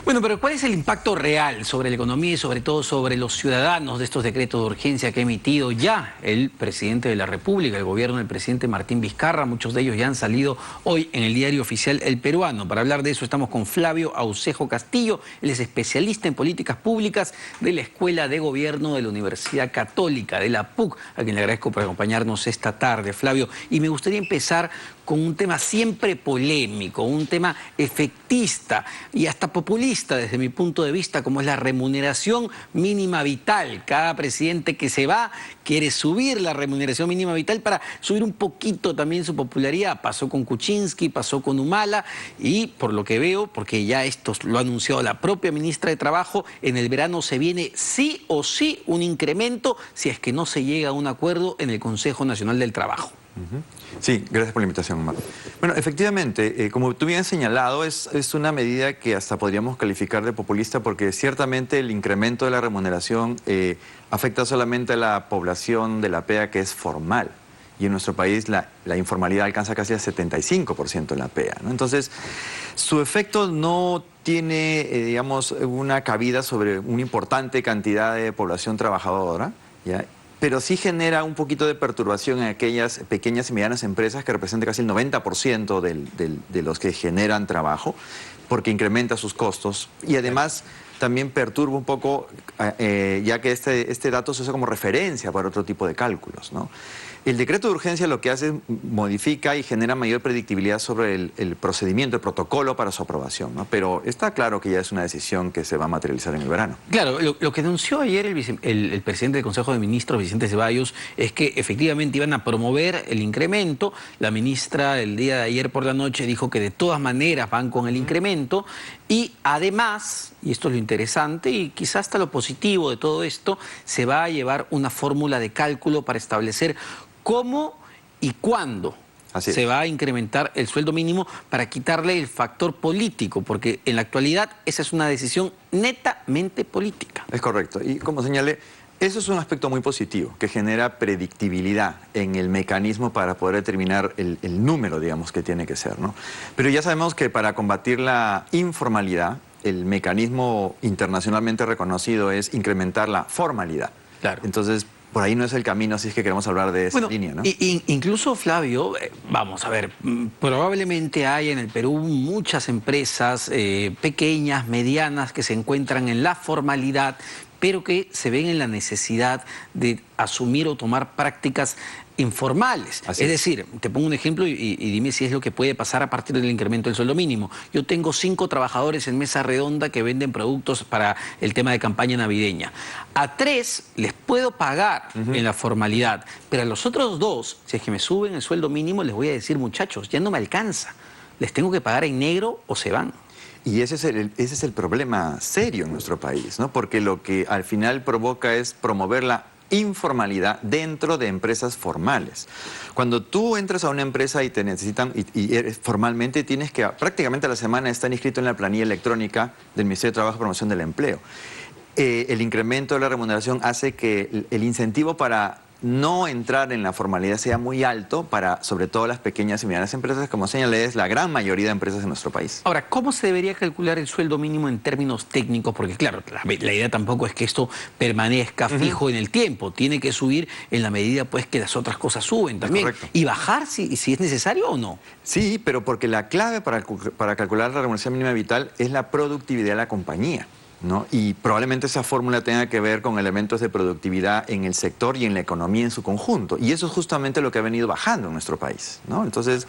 Bueno, pero ¿cuál es el impacto real sobre la economía y sobre todo sobre los ciudadanos de estos decretos de urgencia que ha emitido ya el presidente de la República, el gobierno del presidente Martín Vizcarra? Muchos de ellos ya han salido hoy en el diario oficial El Peruano. Para hablar de eso estamos con Flavio Aucejo Castillo. Él es especialista en políticas públicas de la Escuela de Gobierno de la Universidad Católica, de la PUC, a quien le agradezco por acompañarnos esta tarde, Flavio. Y me gustaría empezar con un tema siempre polémico, un tema efectista y hasta populista desde mi punto de vista, como es la remuneración mínima vital. Cada presidente que se va quiere subir la remuneración mínima vital para subir un poquito también su popularidad. Pasó con Kuczynski, pasó con Humala y por lo que veo, porque ya esto lo ha anunciado la propia ministra de Trabajo, en el verano se viene sí o sí un incremento si es que no se llega a un acuerdo en el Consejo Nacional del Trabajo. Sí, gracias por la invitación, Omar. Bueno, efectivamente, como tú bien has señalado, es una medida que hasta podríamos calificar de populista porque ciertamente el incremento de la remuneración afecta solamente a la población de la PEA que es formal. Y en nuestro país la informalidad alcanza casi el 75% en la PEA, ¿no? Entonces, su efecto no tiene, digamos, una cabida sobre una importante cantidad de población trabajadora, ¿ya? Pero sí genera un poquito de perturbación en aquellas pequeñas y medianas empresas que representan casi el 90% de los que generan trabajo, porque incrementa sus costos y además también perturba un poco, ya que este dato se usa como referencia para otro tipo de cálculos, ¿no? El decreto de urgencia lo que hace es modifica y genera mayor predictibilidad sobre el procedimiento, el protocolo para su aprobación, ¿no? Pero está claro que ya es una decisión que se va a materializar en el verano. Claro, lo que anunció ayer el presidente del Consejo de Ministros, Vicente Ceballos, es que efectivamente iban a promover el incremento. La ministra el día de ayer por la noche dijo que de todas maneras van con el incremento y además, y esto es lo interesante y quizás hasta lo positivo de todo esto, se va a llevar una fórmula de cálculo para establecer cómo y cuándo se va a incrementar el sueldo mínimo para quitarle el factor político, porque en la actualidad esa es una decisión netamente política. Es correcto. Y como señalé, eso es un aspecto muy positivo, que genera predictibilidad en el mecanismo para poder determinar el número, digamos, que tiene que ser, ¿no? Pero ya sabemos que para combatir la informalidad, el mecanismo internacionalmente reconocido es incrementar la formalidad. Claro. Entonces, por ahí no es el camino, si es que queremos hablar de esa línea, ¿no? Incluso, Flavio, vamos a ver, probablemente hay en el Perú muchas empresas pequeñas, medianas, que se encuentran en la formalidad, pero que se ven en la necesidad de asumir o tomar prácticas informales. Es decir, te pongo un ejemplo y dime si es lo que puede pasar a partir del incremento del sueldo mínimo. Yo tengo 5 trabajadores en mesa redonda que venden productos para el tema de campaña navideña. A 3 les puedo pagar en la formalidad, pero a los otros 2, si es que me suben el sueldo mínimo, les voy a decir, muchachos, ya no me alcanza. Les tengo que pagar en negro o se van. Y ese es el problema serio en nuestro país, ¿no? Porque lo que al final provoca es promover la informalidad dentro de empresas formales. Cuando tú entras a una empresa y te necesitan, formalmente tienes que, prácticamente a la semana están inscritos en la planilla electrónica del Ministerio de Trabajo y Promoción del Empleo. El incremento de la remuneración hace que el incentivo para no entrar en la formalidad sea muy alto para, sobre todo, las pequeñas y medianas empresas, como señalé, es la gran mayoría de empresas en nuestro país. Ahora, ¿cómo se debería calcular el sueldo mínimo en términos técnicos? Porque, claro, la idea tampoco es que esto permanezca fijo en el tiempo. Tiene que subir en la medida, pues, que las otras cosas suben también. Y bajar si es necesario o no. Sí, pero porque la clave para calcular la remuneración mínima vital es la productividad de la compañía, ¿no? Y probablemente esa fórmula tenga que ver con elementos de productividad en el sector y en la economía en su conjunto. Y eso es justamente lo que ha venido bajando en nuestro país, ¿no? Entonces,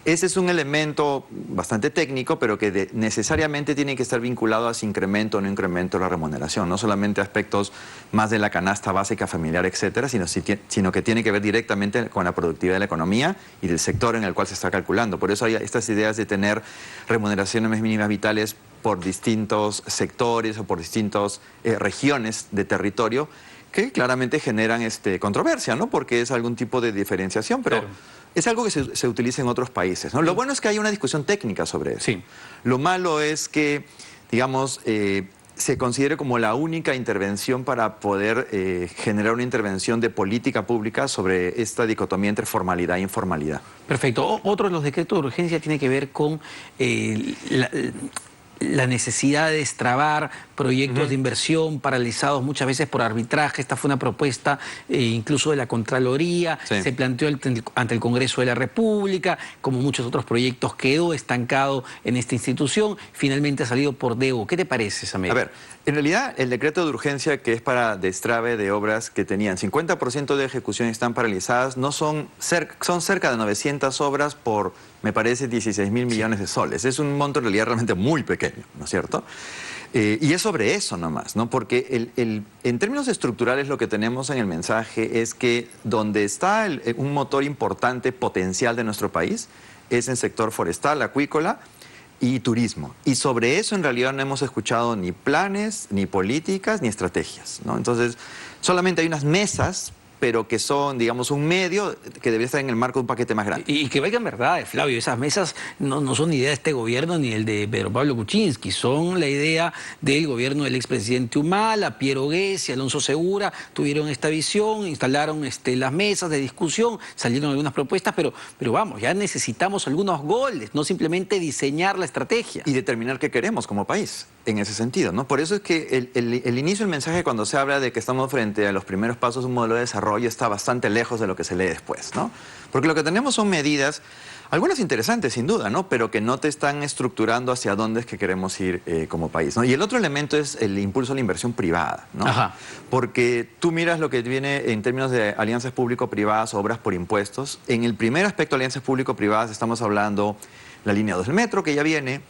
ese es un elemento bastante técnico, pero que necesariamente tiene que estar vinculado a ese incremento o no incremento de la remuneración. No solamente aspectos más de la canasta básica familiar, etcétera, sino que tiene que ver directamente con la productividad de la economía y del sector en el cual se está calculando. Por eso hay estas ideas de tener remuneraciones mínimas vitales por distintos sectores o por distintas regiones de territorio que claramente generan controversia, ¿no? Porque es algún tipo de diferenciación, pero es algo que se utiliza en otros países, ¿no? Lo bueno es que hay una discusión técnica sobre eso. Lo malo es que, digamos, se considere como la única intervención para poder generar una intervención de política pública sobre esta dicotomía entre formalidad e informalidad. Perfecto. Otro de los decretos de urgencia tiene que ver con la necesidad de destrabar proyectos de inversión paralizados muchas veces por arbitraje. Esta fue una propuesta incluso de la Contraloría, se planteó ante el Congreso de la República, como muchos otros proyectos quedó estancado en esta institución, finalmente ha salido por DEU. ¿Qué te parece esa medida? A ver, en realidad el decreto de urgencia, que es para destrave de obras que tenían 50% de ejecución y están paralizadas, no son cerca de 900 obras por, me parece, 16.000 millones de soles. Es un monto en realidad realmente muy pequeño, ¿no es cierto? Y es sobre eso nomás, ¿no? Porque en términos estructurales lo que tenemos en el mensaje es que donde está un motor importante potencial de nuestro país es en sector forestal, acuícola y turismo. Y sobre eso en realidad no hemos escuchado ni planes, ni políticas, ni estrategias, ¿no? Entonces, solamente hay unas mesas, pero que son, digamos, un medio que debería estar en el marco de un paquete más grande. Y que valgan verdades, Flavio, esas mesas no son ni idea de este gobierno ni el de Pedro Pablo Kuczynski, son la idea del gobierno del expresidente Humala, Piero Gessi, Alonso Segura, tuvieron esta visión, instalaron las mesas de discusión, salieron algunas propuestas, pero vamos, ya necesitamos algunos goles, no simplemente diseñar la estrategia. Y determinar qué queremos como país, en ese sentido, ¿no? Por eso es que el inicio del mensaje, cuando se habla de que estamos frente a los primeros pasos de un modelo de desarrollo, está bastante lejos de lo que se lee después, ¿no? Porque lo que tenemos son medidas, algunas interesantes sin duda, ¿no? Pero que no te están estructurando hacia dónde es que queremos ir como país, ¿no? Y el otro elemento es el impulso a la inversión privada, ¿no? Ajá. Porque tú miras lo que viene en términos de alianzas público-privadas, obras por impuestos. En el primer aspecto de alianzas público-privadas estamos hablando la línea 2 del metro, que ya viene.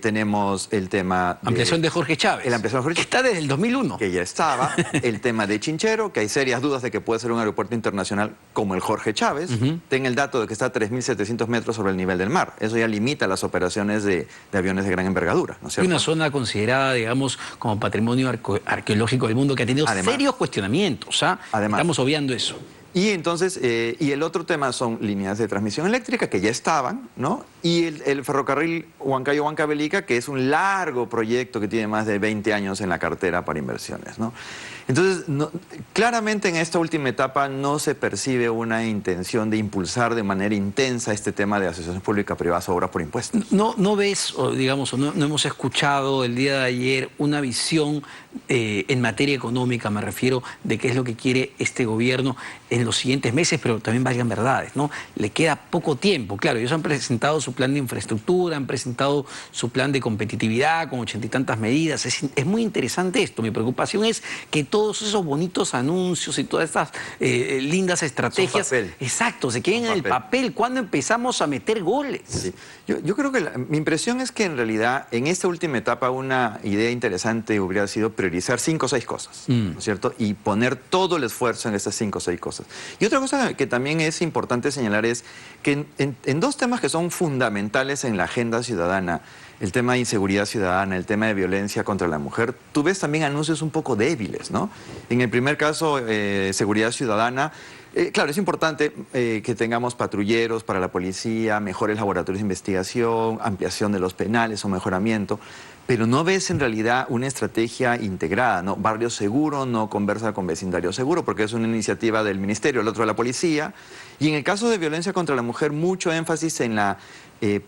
Tenemos el tema de... Ampliación de Jorge Chávez. La ampliación de Jorge Chávez. Que está desde el 2001. Que ya estaba. El tema de Chinchero, que hay serias dudas de que puede ser un aeropuerto internacional como el Jorge Chávez. Ten el dato de que está a 3.700 metros sobre el nivel del mar. Eso ya limita las operaciones de aviones de gran envergadura, ¿no es cierto? Y una zona considerada, digamos, como patrimonio arqueológico del mundo que ha tenido serios cuestionamientos. Además, estamos obviando eso. Y entonces, y el otro tema son líneas de transmisión eléctrica que ya estaban, ¿no? Y el ferrocarril Huancayo-Huancavelica, que es un largo proyecto que tiene más de 20 años en la cartera para inversiones, ¿no? Entonces, claramente en esta última etapa no se percibe una intención de impulsar de manera intensa este tema de asociaciones pública-privadas o obras por impuestos. No ves, o digamos, no hemos escuchado el día de ayer una visión en materia económica, me refiero, de qué es lo que quiere este gobierno en los siguientes meses, pero también valgan verdades, ¿no? Le queda poco tiempo, claro, ellos han presentado su plan de infraestructura, han presentado su plan de competitividad con 80 y tantas medidas, es muy interesante esto. Mi preocupación es que todos esos bonitos anuncios y todas estas lindas estrategias, exacto, se queden en el papel. ¿Cuándo empezamos a meter goles? Sí. Yo creo que mi impresión es que en realidad en esta última etapa una idea interesante hubiera sido priorizar 5 o 6 cosas, ¿no es cierto? Y poner todo el esfuerzo en esas 5 o 6 cosas. Y otra cosa que también es importante señalar es que en dos temas que son fundamentales en la agenda ciudadana, el tema de inseguridad ciudadana, el tema de violencia contra la mujer, tú ves también anuncios un poco débiles, ¿no? En el primer caso, seguridad ciudadana, claro, es importante que tengamos patrulleros para la policía, mejores laboratorios de investigación, ampliación de los penales o mejoramiento, pero no ves en realidad una estrategia integrada, ¿no? Barrio seguro no conversa con vecindario seguro, porque es una iniciativa del ministerio, el otro de la policía. Y en el caso de violencia contra la mujer, mucho énfasis en la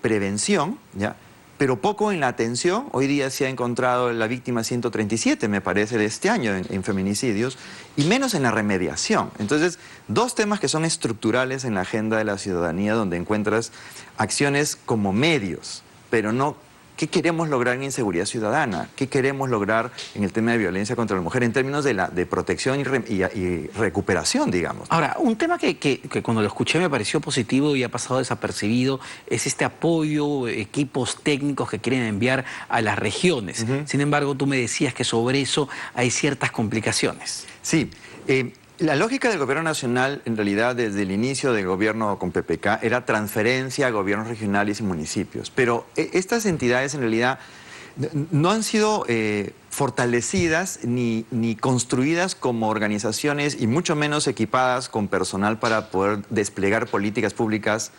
prevención, ¿ya? Pero poco en la atención. Hoy día se ha encontrado la víctima 137, me parece, de este año en feminicidios, y menos en la remediación. Entonces, dos temas que son estructurales en la agenda de la ciudadanía, donde encuentras acciones como medios, pero no qué queremos lograr en inseguridad ciudadana, qué queremos lograr en el tema de violencia contra la mujer, en términos de protección y recuperación, digamos. Ahora, un tema que cuando lo escuché me pareció positivo y ha pasado desapercibido es este apoyo, equipos técnicos que quieren enviar a las regiones. Sin embargo, tú me decías que sobre eso hay ciertas complicaciones. Sí. La lógica del gobierno nacional, en realidad, desde el inicio del gobierno con PPK, era transferencia a gobiernos regionales y municipios. Pero estas entidades, en realidad, no han sido fortalecidas ni construidas como organizaciones y mucho menos equipadas con personal para poder desplegar políticas públicas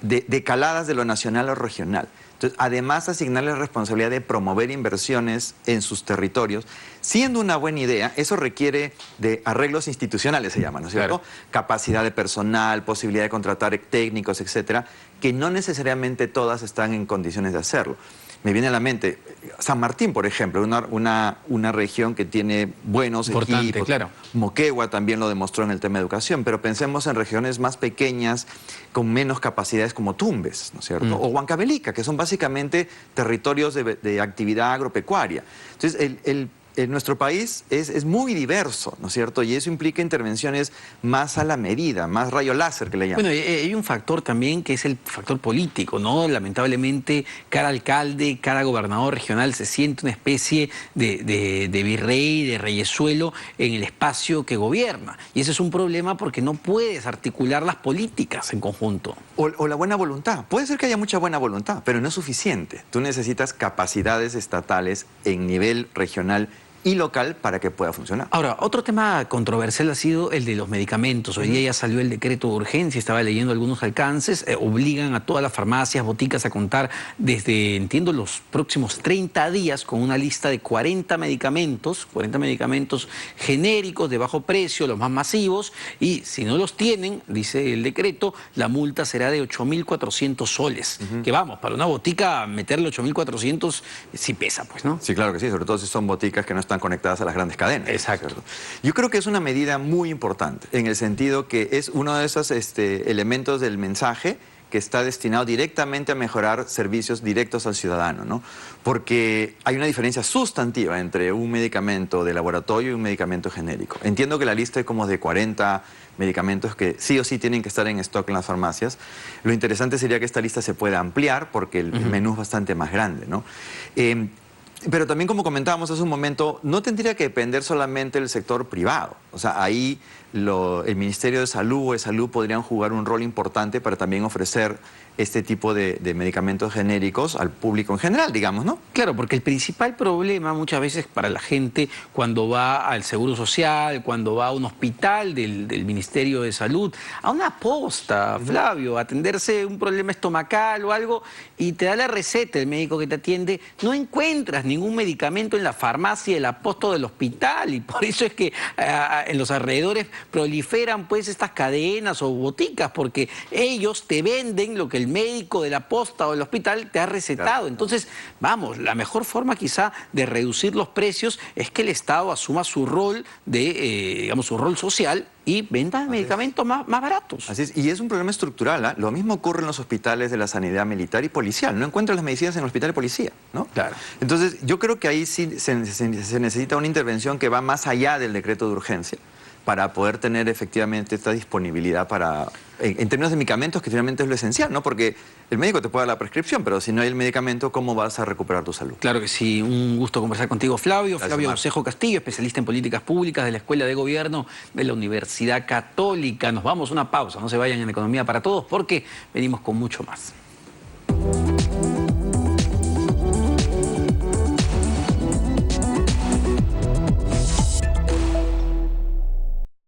decaladas de lo nacional o regional. Entonces, además, asignarles responsabilidad de promover inversiones en sus territorios, siendo una buena idea, eso requiere de arreglos institucionales, se llama, ¿no es cierto? Claro. Capacidad de personal, posibilidad de contratar técnicos, etcétera, que no necesariamente todas están en condiciones de hacerlo. me viene a la mente San Martín, por ejemplo, una región que tiene buenos Importante, equipos. claro. Moquegua también lo demostró en el tema de educación, pero pensemos en regiones más pequeñas, con menos capacidades como Tumbes, ¿no es cierto? O Huancavelica, que son básicamente territorios de actividad agropecuaria. Entonces, nuestro país es muy diverso, ¿no es cierto? Y eso implica intervenciones más a la medida, más rayo láser que le llaman. Bueno, hay un factor también que es el factor político, ¿no? Lamentablemente, cada alcalde, cada gobernador regional se siente una especie de virrey, de reyesuelo en el espacio que gobierna. Y ese es un problema porque no puedes articular las políticas en conjunto. O la buena voluntad. Puede ser que haya mucha buena voluntad, pero no es suficiente. Tú necesitas capacidades estatales en nivel regional y local para que pueda funcionar. Ahora, otro tema controversial ha sido el de los medicamentos. Hoy día ya salió el decreto de urgencia, estaba leyendo algunos alcances, obligan a todas las farmacias, boticas a contar desde, entiendo, los próximos 30 días con una lista de 40 medicamentos genéricos de bajo precio, los más masivos, y si no los tienen, dice el decreto, la multa será de 8.400 soles. Que vamos, para una botica meterle 8.400 sí pesa, pues, ¿no? Sí, claro que sí, sobre todo si son boticas que no están conectadas a las grandes cadenas. Exacto. ¿Cierto? Yo creo que es una medida muy importante, en el sentido que es uno de esos elementos del mensaje que está destinado directamente a mejorar servicios directos al ciudadano, ¿no? Porque hay una diferencia sustantiva entre un medicamento de laboratorio y un medicamento genérico. Entiendo que la lista es como de 40 medicamentos que sí o sí tienen que estar en stock en las farmacias. Lo interesante sería que esta lista se pueda ampliar porque el menú es bastante más grande, ¿no? Pero también, como comentábamos hace un momento, no tendría que depender solamente del sector privado. O sea, ahí el Ministerio de Salud o de Salud podrían jugar un rol importante para también ofrecer este tipo de medicamentos genéricos al público en general, digamos, ¿no? Claro, porque el principal problema muchas veces para la gente cuando va al Seguro Social, cuando va a un hospital del Ministerio de Salud, a una posta, Flavio, a atenderse un problema estomacal o algo, y te da la receta el médico que te atiende, no encuentras ningún medicamento en la farmacia, el aposto del hospital, y por eso es que en los alrededores proliferan pues estas cadenas o boticas, porque ellos te venden lo que el médico de la posta o del hospital te ha recetado. Claro. Entonces, vamos, la mejor forma quizá de reducir los precios es que el Estado asuma su rol digamos, su rol social y venda medicamentos más baratos. Así es, y es un problema estructural, ¿eh? Lo mismo ocurre en los hospitales de la sanidad militar y policial. No encuentran las medicinas en el hospital de policía, ¿no? Claro. Entonces, yo creo que ahí sí se necesita una intervención que va más allá del decreto de urgencia para poder tener efectivamente esta disponibilidad para, en términos de medicamentos, que finalmente es lo esencial, ¿no? Porque el médico te puede dar la prescripción, pero si no hay el medicamento, ¿cómo vas a recuperar tu salud? Claro que sí, un gusto conversar contigo, Flavio. Gracias, Flavio Marc. Osejo Castillo, especialista en políticas públicas de la Escuela de Gobierno de la Universidad Católica. Nos vamos a una pausa, no se vayan en Economía para Todos porque venimos con mucho más.